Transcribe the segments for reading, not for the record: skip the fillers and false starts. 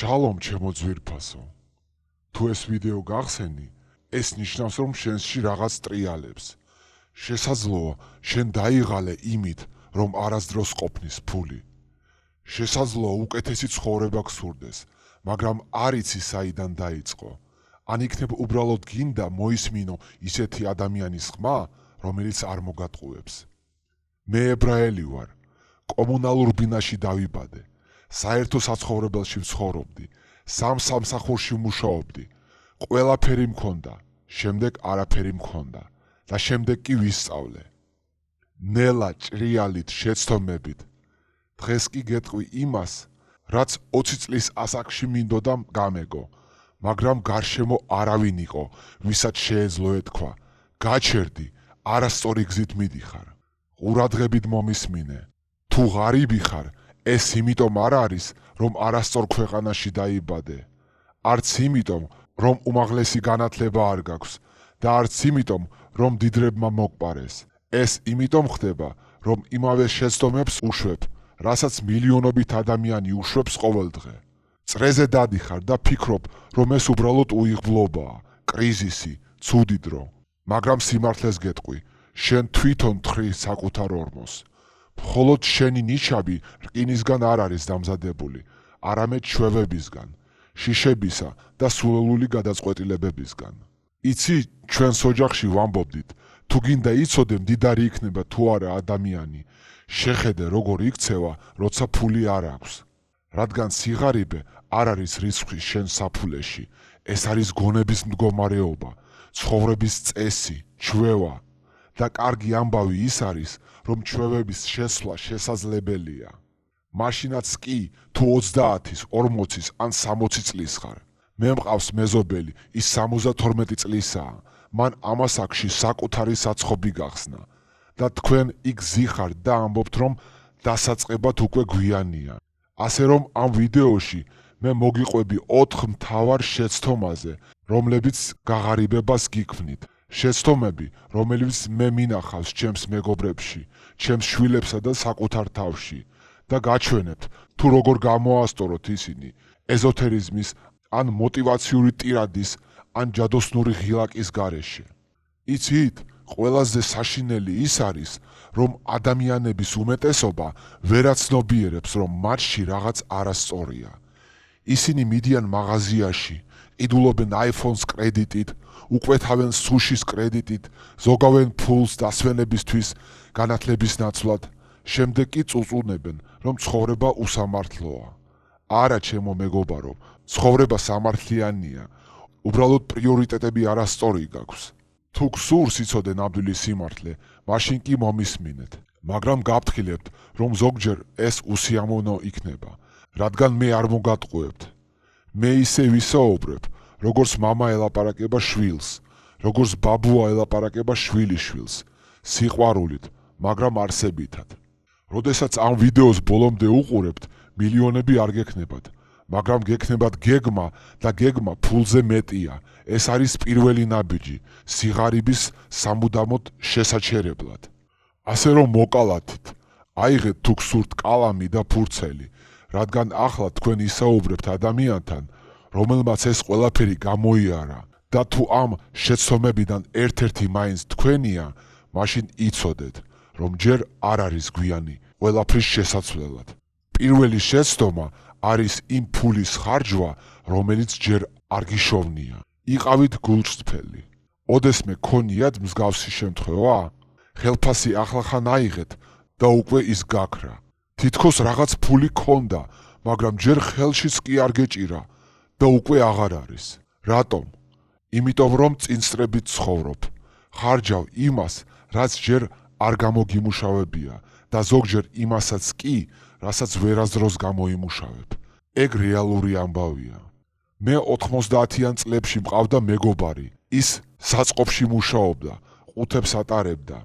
შალომ ჩემო ძვირფასო. თუ ეს ვიდეო გახსენი, ეს ნიშნავს რომ შენში რაღაც ტრიალებს. შესაძლოა შენ დაიღალე იმით, რომ არასდროს ყოფნის ფული. შესაძლოა უკეთესი ცხოვრება გსურდეს, მაგრამ არ იცი საიდან დაიწყო. ან იქნებ უბრალოდ გინდა მოისმინო ისეთი ადამიანის ხმა, რომელიც არ მოგატყუებს. მე ებრაელი ვარ, კომუნალურ ბინაში დავიბადე. საერთო საცხოვრებელში ვცხოვრობდი, სამსახურში ვმუშაობდი, ყველაფერი მქონდა, შემდეგ არაფერი მქონდა და შემდეგ კი ვისწავლე. ნელა ჭრიალით შეცდომებით. დღეს კი გეტყვი იმას, რაც 20 წლის ასაკში მინდოდა გამეგო, მაგრამ გარშემო არავინ იყო, ვისაც შეეძლო ეთქვა, გაჩერდი, არასწორი გზით მიდიხარ. ყურადღებით მომისმინე, თუ ღარიბი ხარ, ეს იმიტომ არ არის, რომ არასწორ ქვეყანაში დაიბადე. არც იმიტომ, რომ უმაღლესი განათლება არ გაქვს და არც იმიტომ, რომ დიდრებმა მოგპარეს. ეს იმიტომ ხდება, რომ იმავე შეცდომებს უშვებ, რასაც მილიონობით ადამიანი უშვებს ყოველდღე. წრეზე დადიხარ და ფიქრობ, რომ ეს უბრალოდ უიღბლობაა, კრიზისი, ცუდი დრო. მაგრამ სიმართლეს გეტყვი, შენ თვითონ თხრი საკუთარ ორმოს. მხოლოდ შენი ნიშაბი რკინისგან არ არის დამზადებული, არამედ ჩვევებისგან, შიშებისა და სულელული გადაწყვეტილებებისგან. იცი, ჩვენს ოჯახში ვამბობდით, თუ გინდა იცოდე მდიდარი იქნება თუ არა ადამიანი, შეხედე როგორ იქცევა, როცა ფული არ აქვს. რადგან სიღარიბე არ არის რიცხვი შენ საფულეში, ეს არის გონების მდგომარეობა, ცხოვრების წესი, ჩვევა. და კარგი ამბავი ის არის, რომ ჩვევების შესვლა შესაძლებელია. მაშინაც კი, თუ 30-ის, 40-ის ან 60 წლის ხარ. მე მყავს მეზობელი, ის 72 წლისაა. მან ამ ასაკში საკუთარი საცხობი გახსნა. და თქვენ იქ ზიხართ და ამბობთ, რომ დასაწყებად უკვე გვიანია. ასე რომ ამ ვიდეოში მე მოგიყვები 4 მთავარ შეცდომაზე, რომლებიც გაღარიბებას გიქმნით. შეცდომები, რომელიც მე მინახავს ჩემს მეგობრებში, ჩემს შვილებსა და საკუთარ თავში და გაჩვენებთ, თუ როგორ გამოასწოროთ ისინი ეზოთერიზმის ან მოტივაციური ტირადის ან ჯადოსნური ღილაკის გარეშე. იცით, ყველაზე საშინელი ის არის, რომ ადამიანების უმეტესობა ვერაცნობიერებს, რომ მათში რაღაც არასწორია. ისინი მიდიან მაღაზიაში, ყიდულობენ iPhone-ს კრედიტით, უკვეთავენ სუშის კრედიტით, ზოგავენ ფულს დასვენებისთვის, განათლების ნაცვლად, შემდეგ კი წუწუნებენ, რომ ცხოვრება უსამართლოა. არა, ჩემო მეგობარო, ცხოვრება სამართლიანია, უბრალოდ პრიორიტეტები არასწორი გაქვს. თუ გსურს იცოდე ნამდვილი სიმართლე, მაშინ კი მომისმინეთ, მაგრამ გაფრთხილებთ, რომ ზოგჯერ ეს უსიამოვნო იქნება, რადგან მე არ მოგატყუებთ. მე ისე ვისაუბრებ, როგორც მამა ელაპარაკება შვილს, როგორც ბაბუა ელაპარაკება შვილიშვილს, სიყვარულით, მაგრამ არსებითად. როდესაც ამ ვიდეოს ბოლომდე უყურებთ, მილიონები არ გექნებათ, მაგრამ გექნებათ გეგმა და გეგმა ფულზე მეტია. ეს არის პირველი ნაბიჯი სიღარიბის სამუდამოდ შესაჩერებლად. ასე რომ მოკალათით, აიღეთ თუ გსურთ კალამი და ფურცელი, რადგან ახლა თქვენ ისაუბრებთ ადამიანთან, რომელმაც ეს ყველაფერი გამოიარა და თუ ამ შეცდომებიდან ერთ-ერთი მაინც თქვენია, მაშინ იცოდეთ, რომ ჯერ არ არის გვიანი ყველაფრის შესაცვლელად. პირველი შეცდომა არის იმ ფულის ხარჯვა, რომელიც ჯერ არ გიშოვნია. იყავით გულწრფელი. ოდესმე გქონიათ მსგავსი შემთხვევა? ხელფასი ახლახან აიღეთ და უკვე ის გაქრა. თითქოს რაღაც ფული გქონდა, მაგრამ ჯერ ხელშიც კი არ გეჭირა და უკვე აღარ არის. რატომ? იმიტომ რომ წინსწრებით ცხოვრობ. ხარჯავ იმას, რაც ჯერ არ გამოგიმუშავებია და ზოგჯერ იმასაც კი, რასაც ვერასდროს გამოიმუშავებ. ეგ რეალური ამბავია. მე 90-იან წლებში მყავდა მეგობარი, ის საწყობში მუშაობდა, ყუთებს ატარებდა.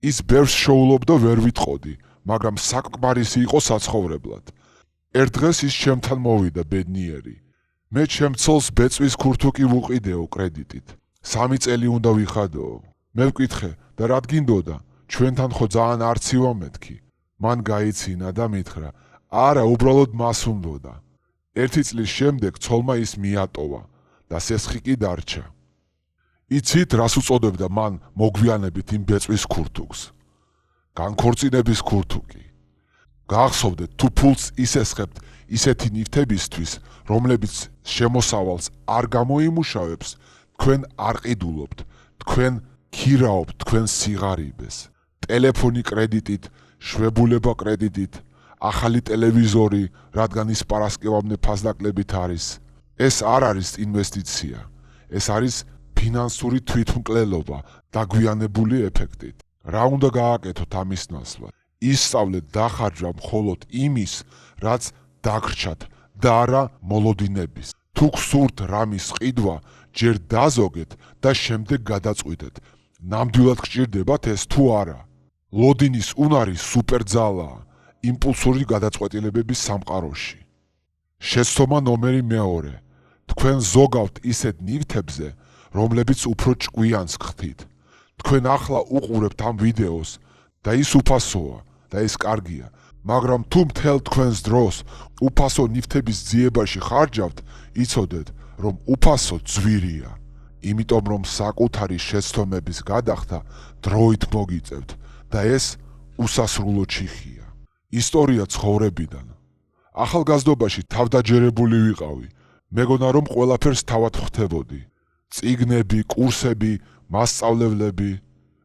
ის ბევრს შოულობდა ვერ ვიტყოდი, მაგრამ საკმარისი იყო საცხოვრებლად. ერთ დღეს ის ჩემთან მოვიდა ბედნიერი. მე ჩემ ცოლს ბეწვის ქურთუკი ვუყიდეო კრედიტით. 3 წელი უნდა ვიხადოო. მე ვკითხე და რა გინდოდა, ჩვენთან ხო ძალიან არცივა მეთქი. მან გაიცინა და მითხრა, არა, უბრალოდ მას უნდოდა. 1 წლის შემდეგ ცოლმა ის მიატოვა და სესხი კი დარჩა. იცით, რას უწოდებდა მან მოგვიანებით იმ ბეწვის ქურთუგს? განქორწინების ქურთუგი. გახსოვდეთ, თუ ფულს ისესხებთ ისეთი ნივთებისთვის, რომლებიც შემოსავალს არ გამოიმუშავებს, თქვენ არ ყიდულობთ, თქვენ ქირაობთ თქვენს სიღარიბეს. ტელეფონი კრედიტით, შვებულება კრედიტით, ახალი ტელევიზორი, რადგან ის პარასკევამდე ფასდაკლებით არის. ეს არ არის ინვესტიცია, ეს არის ფინანსური თვითმკვლელობა დაგვიანებული ეფექტით. რა უნდა გააკეთოთ ამის ნაცვლად? ისწავლეთ დახარჯვა მხოლოდ იმის, რაც დაგრჩათ და არა მოლოდინების. თუ გსურთ რამის ყიდვა, ჯერ დაზოგეთ და შემდეგ გადაწყვიტეთ, ნამდვილად გჭირდებათ ეს თუ არა. ლოდინის უნარი სუპერძალაა იმპულსური გადაწყვეტილებების სამყაროში. შეცდომა ნომერი 2. თქვენ ზოგავთ ისეთ ნივთებზე, რომლებიც უფრო ჭკვიანს გხდით. თქვენ ახლა უყურებთ ამ ვიდეოს და ის უფასოა და ეს კარგია, მაგრამ თუ მთელ თქვენს დროს უფასო ნივთების ძიებაში ხარჯავთ, იცოდეთ, რომ უფასო ძვირია, იმიტომ რომ საკუთარი შეცდომების გადახდა დროით მოგიწევთ და ეს უსასრულო ჩიხია. ისტორია ცხოვრებიდან. ახალგაზრდობაში თავდაჯერებული ვიყავი, მეგონა რომ ყველაფერს თავად ხვდებოდი. წიგნები, კურსები, მასწავლებლები,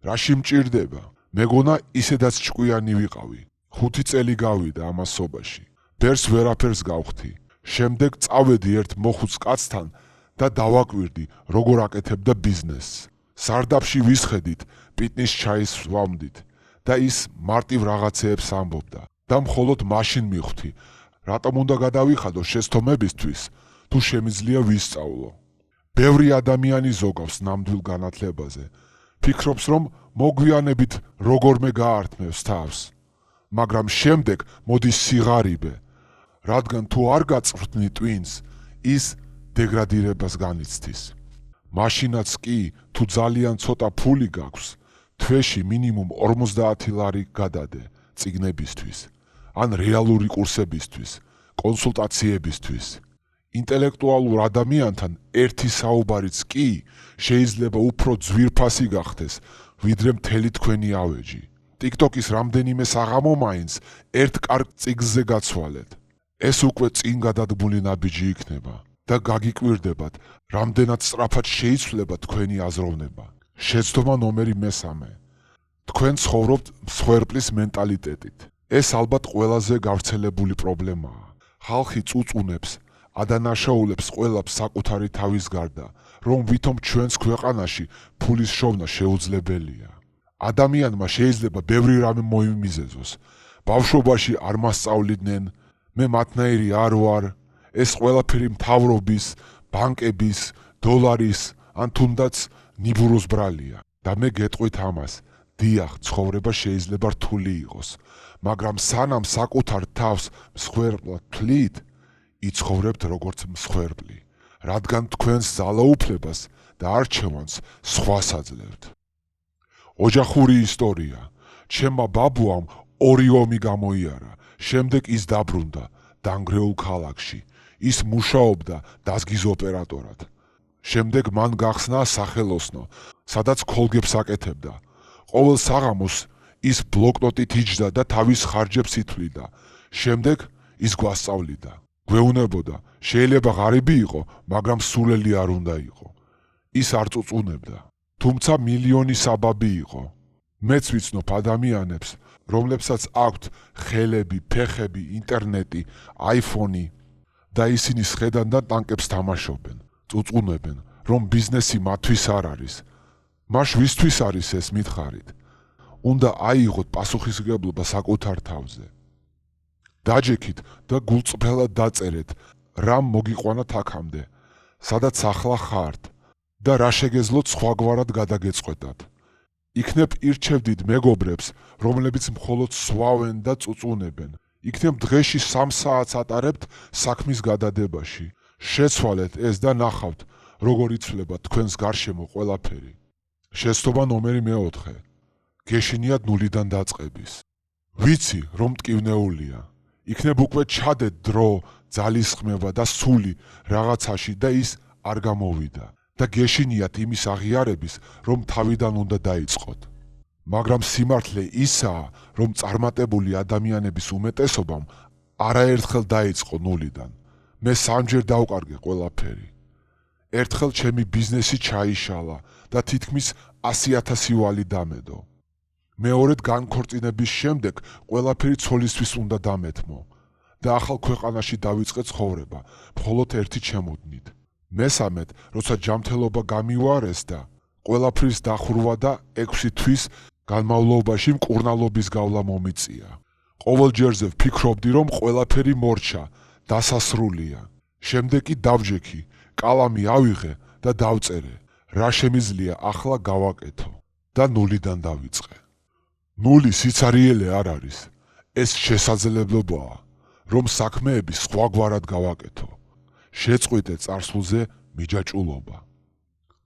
რაში მჭირდება? მეგონა ისედაც ჭკვიანი ვიყავი. 5 წელი გავიდა ამასობაში. ბერს ვერაფერს გავხდი. შემდეგ წავედი ერთ მოხუც კაცთან და დავაკვირდი, როგორ აკეთებდა ბიზნესს. სარდაფში ვისხედით, პიტნის ჩაის ვამდით და ის მარტივ რაღაცეებს ამბობდა და მხოლოდ მაშინ მივხვდი, რატომ უნდა გადავიხადო შეცდომებისთვის, თუ შემიძლია ვისწავლო. ბევრი ადამიანი ზოგავს ნამდვილ განათლებაზე, ფიქრობს, რომ მოგვიანებით როგორმე გაართმევს თავს, მაგრამ შემდეგ მოდის სიღარიბე, რადგან თუ არ გაწვრთნი ტვინს, ის დეგრადირებას განიცდის. მაშინაც კი, თუ ძალიან ცოტა ფული გაქვს, თვეში მინიმუმ 50 ლარი გადადე წიგნებისთვის, ან რეალური კურსებისთვის, კონსულტაციებისთვის. ინტელექტუალურ ადამიანთან ერთი საუბარიც კი შეიძლება უფრო ძვირფასი გახდეს, ვიდრე მთელი თქვენი ავეჯი. TikTok-ის რამდენიმე საღამო მაინც ერთ კარგ წიგნზე გაცვალეთ. ეს უკვე წინ გადადგმული ნაბიჯი იქნება და გაგიკვირდებათ, რამდენად სწრაფად შეიცვლება თქვენი აზროვნება. შეცდომა ნომერი 3. თქვენ ცხოვრობთ მსხვერპლის მენტალიტეტით. ეს ალბათ ყველაზე გავრცელებული პრობლემაა. ხალხი წუწუნებს, ადანაშაულებს ყველაფერს საკუთარი თავის გარდა, რომ ვითომ ჩვენს ქვეყანაში ფულის შოვნა შეუძლებელია. ადამიანმა შეიძლება ბევრი რამე მოიმიზეზოს. ბავშვობაში არ მასწავლიდნენ, მე მათნაირი არ ვარ, ეს ყველაფერი მთავრობის, ბანკების, დოლარის ან თუნდაც ნიბუროს ბრალია. და მე გეტყვით ამას, დიახ, ცხოვრება შეიძლება რთული იყოს, მაგრამ სანამ საკუთარ თავს მსხვერპლად თვლით, იცხოვრებთ როგორც მსხვერპლი, რადგან თქვენს ძალაუფლებას და არჩევანს სხვას აძლევთ. ოჯახური ისტორია. ჩემმა ბაბუამ 2 ომი გამოიარა, შემდეგ ის დაბრუნდა დანგრეულ ქალაქში. ის მუშაობდა დაზგის ოპერატორად. შემდეგ მან გახსნა სახელოსნო, სადაც ქოლგებს აკეთებდა. ყოველ საღამოს ის ბლოკნოტით იჯდა და თავის ხარჯებს ითვლიდა. შემდეგ ის გვასწავლიდა. გვეუბნებოდა, შეიძლება ღარიბი იყო, მაგრამ სულელი არ უნდა იყო. ის არ წუწუნებდა, თუმცა მილიონი საბაბი იყო. მეც ვიცნობ ადამიანებს, რომლებსაც აქვთ ხელები, ფეხები, ინტერნეტი, iPhone-ი და ისინი სხედან და ტანკებს თამაშობენ, წუწუნებენ, რომ ბიზნესი მათთვის არ არის. მაშ ვისთვის არის ეს მითხარით? უნდა აიღოთ პასუხისმგებლობა საკუთარ თავზე. დაჯექით და გულწრფელად დაწერეთ, რამ მოგიყვანათ აქამდე, სადაც ახლა ხართ და რა შეგეძლოთ სხვაგვარად გადაგეწყვეტათ. იქნებ ირჩევდით მეგობრებს, რომლებიც მხოლოდ სვავენ და წუწუნებენ. იქნებ დღეში 3 საათს ატარებთ საქმის გადადებაში. შეცვალეთ ეს და ნახავთ, როგორ იცვლება თქვენს გარშემო ყველაფერი. შეცდომა ნომერი 4. გეშინიათ ნულიდან დაწყების. ვიცი, რომ მტკივნეულია. იქნებ უკვე ჩადეთ დრო, ძალისხმევა და სული რაღაცაში და ის არ გამოვიდა და გეშინიათ იმის აღიარების, რომ თავიდან უნდა დაიწყოთ. მაგრამ სიმართლე ისაა, რომ წარმატებული ადამიანების უმეტესობამ არაერთხელ დაიწყო ნულიდან. მე 3-ჯერ დავკარგე ყველაფერი. ერთხელ ჩემი ბიზნესი ჩაიშალა და თითქმის 100,000 ვალი დამედო. მეორედ განქორწინების შემდეგ ყველაფერი ცოლისთვის უნდა დამეთმო და ახალ ქვეყანაში დავიწყე ცხოვრება, მხოლოდ ერთი ჩემოდნით. მესამედ, როცა ჯანმრთელობა გამივარეს და ყველაფრის დახურვა და 6 თვის განმავლობაში მკურნალობის გავლა მომიწია. ყოველ ჯერზე ვფიქრობდი, რომ ყველაფერი მორჩა, დასასრულია. შემდეგ კი დავჯექი, კალამი ავიღე და დავწერე, რა შემიძლია ახლა გავაკეთო და ნულიდან დავიწყე. ნული სიცარიელე არ არის. ეს შესაძლებლობაა, რომ საქმეები სხვაგვარად გავაკეთო. შეწყვიტე წარსულზე მიჯაჭულობა.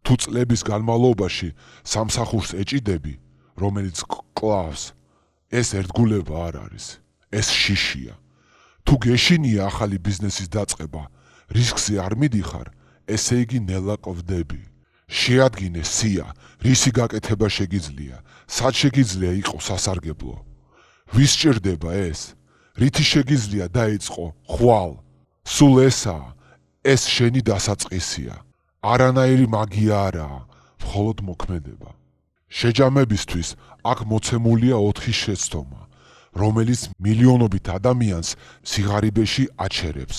თუ წლების განმავლობაში სამსახურს ეჭიდები, რომელიც კლავს, ეს ერთგულება არ არის, ეს შიშია. თუ გეშინია ახალი ბიზნესის დაწყება, რისკზე არ მიდიხარ, ესე იგი ნელა კვდები. შეადგინე სია, რისი გაკეთება შეგიძლია, სად შეგიძლია იყოს სასარგებლო. ვის სჭირდება ეს? რითი შეგიძლია დაიწყო ხვალ? სულ ესაა, ეს შენი დასაწყისია. არანაირი მაგია არაა, მხოლოდ მოქმედება. შეჯამებისთვის აქ მოცემულია 4 შეცდომა, რომელიც მილიონობით ადამიანს სიღარიბეში აჩერებს.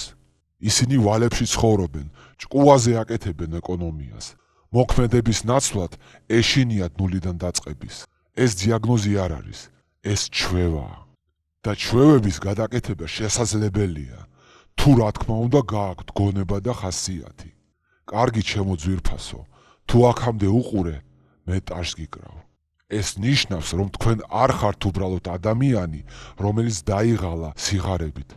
ისინი ვალებში ცხოვრობენ, ჭკუაზე აკეთებენ ეკონომიას. მოქმედების ნაცვლად ეშინიათ ნულიდან დაწყების. ეს დიაგნოზი არ არის, ეს ჩვევაა. და ჩვევების გადაკეთება შესაძლებელია, თუ რა თქმა უნდა გააქვთ გონება და ხასიათი. კარგი ჩემო ძვირფასო, თუ აქამდე უყურე, მე ტაშს გიკრავ. ეს ნიშნავს, რომ თქვენ არ ხართ უბრალოდ ადამიანი, რომელიც დაიღალა სიღარებით.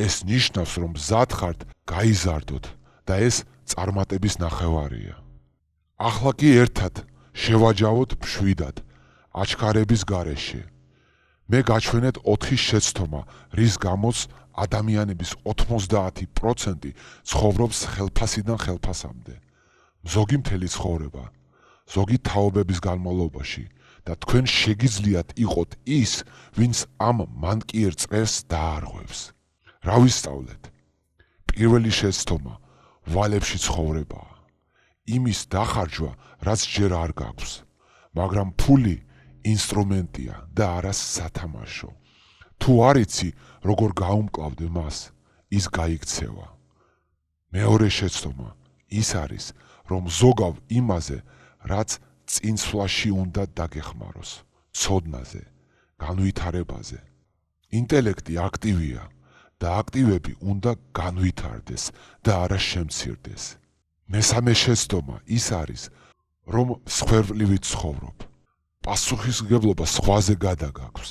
ეს ნიშნავს, რომ მზად ხართ გაიზარდოთ და ეს წარმატების ნახევარია. ახლა კი ერთად შევაჯავოთ მშვიდად, აჩქარების გარეშე. მე გაჩვენეთ 4 შეცდომა, რის გამოც ადამიანების 90% ცხოვრობს ხელფასიდან ხელფასამდე. ზოგი მთელი ცხოვრება, ზოგი თაობების განმავლობაში და თქვენ შეგიძლიათ იყოთ ის, ვინც ამ მანკიერ წრეს დაარღვევს. რა ვისწავლეთ? პირველი შეცდომა ვალებში ცხოვრებაა. იმის დახარჯვა, რაც ჯერ არ გაქვს, მაგრამ ფული ინსტრუმენტია და არა სათამაშო. თუ არ იცი, როგორ გაუმკლავდე მას, ის გაიქცევა. მეორე შეცდომა ის არის, რომ ზოგავ იმაზე, რაც წინსვლაში უნდა დაგეხმაროს, ცოდნაზე, განვითარებაზე. ინტელექტი აქტივია და აქტივები უნდა განვითარდეს და არა შემცირდეს. მესამე შეცდომა ის არის, რომ მსხვერპლივით ცხოვრობ. პასუხისმგებლობა სხვაზე გადაგაქვს,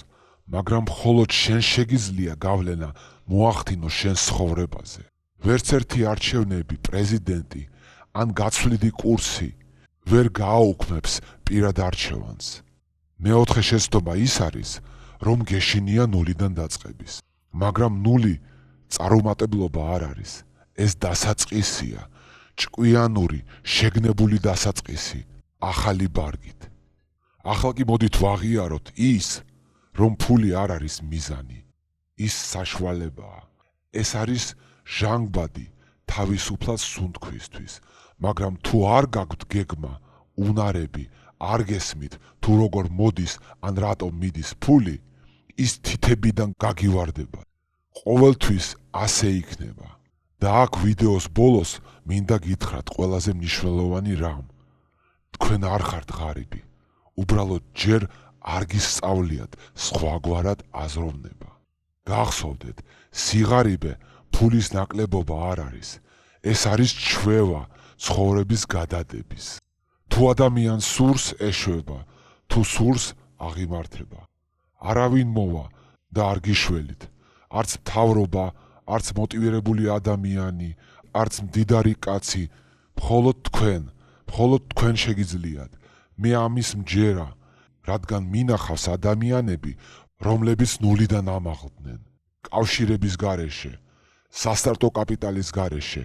მაგრამ მხოლოდ შენ შეგიძლია გავლენა მოახდინო შენ ცხოვრებაზე. ვერც ერთი არჩევნები, პრეზიდენტი ან გაცვლიდი კურსი ვერ გააუქმებს პირად არჩევანს. მეოთხე შეცდომა ის არის, რომ გეშინია ნულიდან დაწყების. მაგრამ ნული წარუმატებლობა არ არის, ეს დასაწყისია, ჭკვიანური, შეგნებული დასაწყისი, ახალი ბარგით. ახლა კი მოდით ვაღიაროთ ის, რომ ფული არ არის მიზანი, ის საშუალებაა. ეს არის ჟანგბადი თავისუფლად სუნთქვისთვის, მაგრამ თუ არ გაქვთ გეგმა, უნარები, არ გესმით თუ როგორ მოდის ან რატომ მიდის ფული, ის თითებიდან გაგივარდება. ყოველთვის ასე იქნება. და აქ ვიდეოს ბოლოს მინდა გითხრათ ყველაზე მნიშვნელოვანი რამ. თქვენ არ ხართ ღარიბი. უბრალოდ ჯერ არ გისწავლიათ სხვაგვარად აზროვნება. გახსოვდეთ, სიღარიბე ფულის ნაკლებობა არ არის. ეს არის ჩვევა ცხოვრების გადადების. თუ ადამიანს სურს ეშვება, თუ სურს აღიმართება. არავინ მოვა და არ გიშველით. არც მთავრობა, არც მოტივირებული ადამიანი, არც მდიდარი კაცი, მხოლოდ თქვენ შეგიძლიათ. მე ამის მჯერა, რადგან მინახავს ადამიანები, რომლებიც ნულიდან ამაღლდნენ, კავშირების გარეშე, სასტარტო კაპიტალის გარეშე,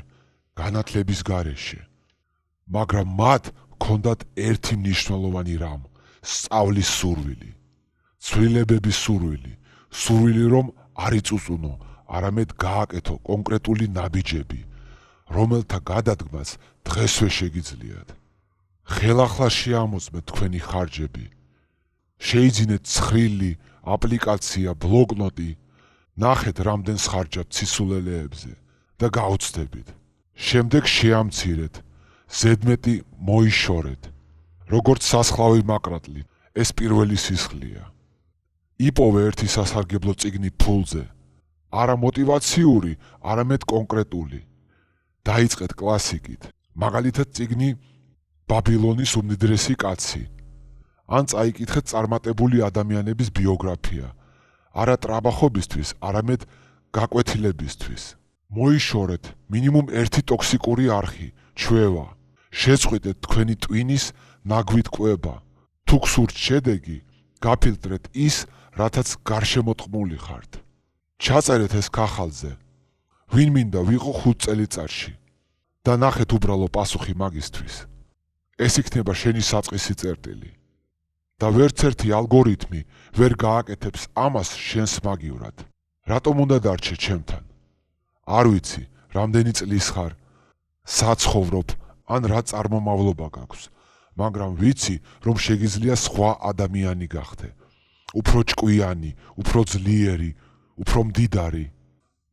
განათლების გარეშე. მაგრამ მათ ჰქონდათ ერთი მნიშვნელოვანი რამ, სწავლის სურვილი, ცვლილებების სურვილი რომ არ იწუწუნო, არამედ გააკეთო კონკრეტული ნაბიჯები, რომელთა გადადგმაც დღესვე შეგიძლიათ. ხელახლა შეამოწმეთ თქვენი ხარჯები. შეიძინეთ ცხრილი, აპლიკაცია, ბლოკნოტი, ნახეთ რამდენს ხარჯავთ სისულელეებზე და გაუცდებით. შემდეგ შეამცირეთ, ზედმეტი მოიშორეთ. როგორც სასხლავი მაკრატლი, ეს პირველი სისხლია. იპოვე ერთი სასარგებლო წიგნი ფულზე, არა მოტივაციური, არამედ კონკრეტული. დაიწყეთ კლასიკით, მაგალითად წიგნი ბაბილონის უმდიდრესი კაცი. ან წაიკითხეთ წარმატებული ადამიანების ბიოგრაფია, არა ტრაბახობისთვის, არამედ გაკვეთილებისთვის. მოიშორეთ მინიმუმ ერთი ტოქსიკური არხი, ჩვევა. შეწყვიტეთ თქვენი ტვინის ნაგვით კვება. თუ გსურთ შედეგი, გაფილტრეთ ის, რათაც გარშემოტყმული ხართ. ჩაწერეთ ეს ქახალზე. ვინ მინდა ვიყო 5 წელიწადში და ნახეთ უბრალო პასუხი მაგისთვის. ეს იქნება შენი საწყისი წერტილი. და ვერც ერთი ალგორითმი ვერ გააკეთებს ამას შენს მაგივრად. რატომ უნდა დარჩე ჩემთან? არ ვიცი, რამდენი წლის ხარ, საცხოვრობ ან რა წარმომავლობა გაქვს, მაგრამ ვიცი, რომ შეგიძლია სხვა ადამიანი გახდე. უფრო ჭკვიანი, უფრო ძლიერი, უფრო მდიდარი.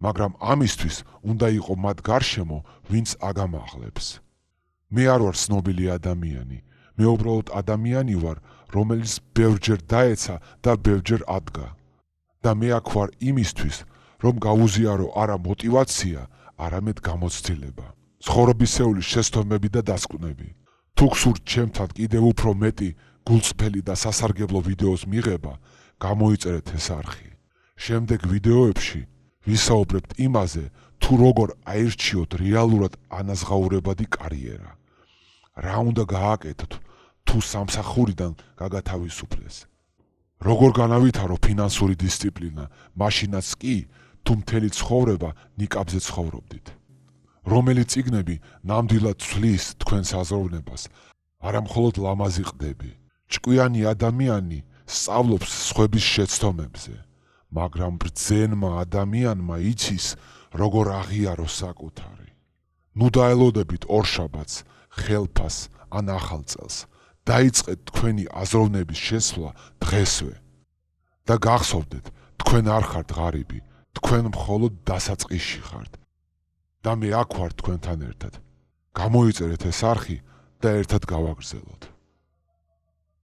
მაგრამ ამისთვის უნდა იყო მათ გარშემო, ვინც აგამაღლებს. მე არ ვარ ცნობილი ადამიანი, მე უბრალოდ ადამიანი ვარ, რომელიც ბევრჯერ დაეცა და ბევრჯერ ადგა. და მე აქ ვარ იმისთვის, რომ გავუზიარო არა მოტივაცია, არამედ გამოცდილება. ცხოვრებისეული შეცდომები და დასკვნები. თუ გსურთ ჩემთან კიდევ უფრო მეტი გულწრფელი და სასარგებლო ვიდეოს მიღება, გამოიწერეთ ეს არხი. შემდეგ ვიდეოებში ვისაუბრებთ იმაზე, თუ როგორ აირჩიოთ რეალურად ანაზღაურებადი კარიერა. რა უნდა გააკეთოთ, თუ სამსახურიდან გაგათავისუფლეს. როგორ განავითარო ფინანსური დისციპლინა, მაშინაც კი, თუ მთელი ცხოვრება ნიკაბზე ცხოვრობდით. რომელი წიგნები ნამდვილად ცვლის თქვენს აზროვნებას, არა მხოლოდ ლამაზი ყდები. ჭკვიანი ადამიანი სწავლობს სხვების შეცდომებზე, მაგრამ ბრძენმა ადამიანმა იცის, როგორ აღიაროს საკუთარი. ნუ დაელოდებით ორშაბათს, ხელფას ან ახალ წელს. დაიწყეთ თქვენი აზროვნების შესვლა დღესვე. და გახსოვდეთ, თქვენ არ ხართ ღარიბი, თქვენ მხოლოდ დასაწყისში ხართ. და მე აქ ვარ თქვენთან ერთად. გამოიწერეთ ეს არხი და ერთად გავაგრძელოთ.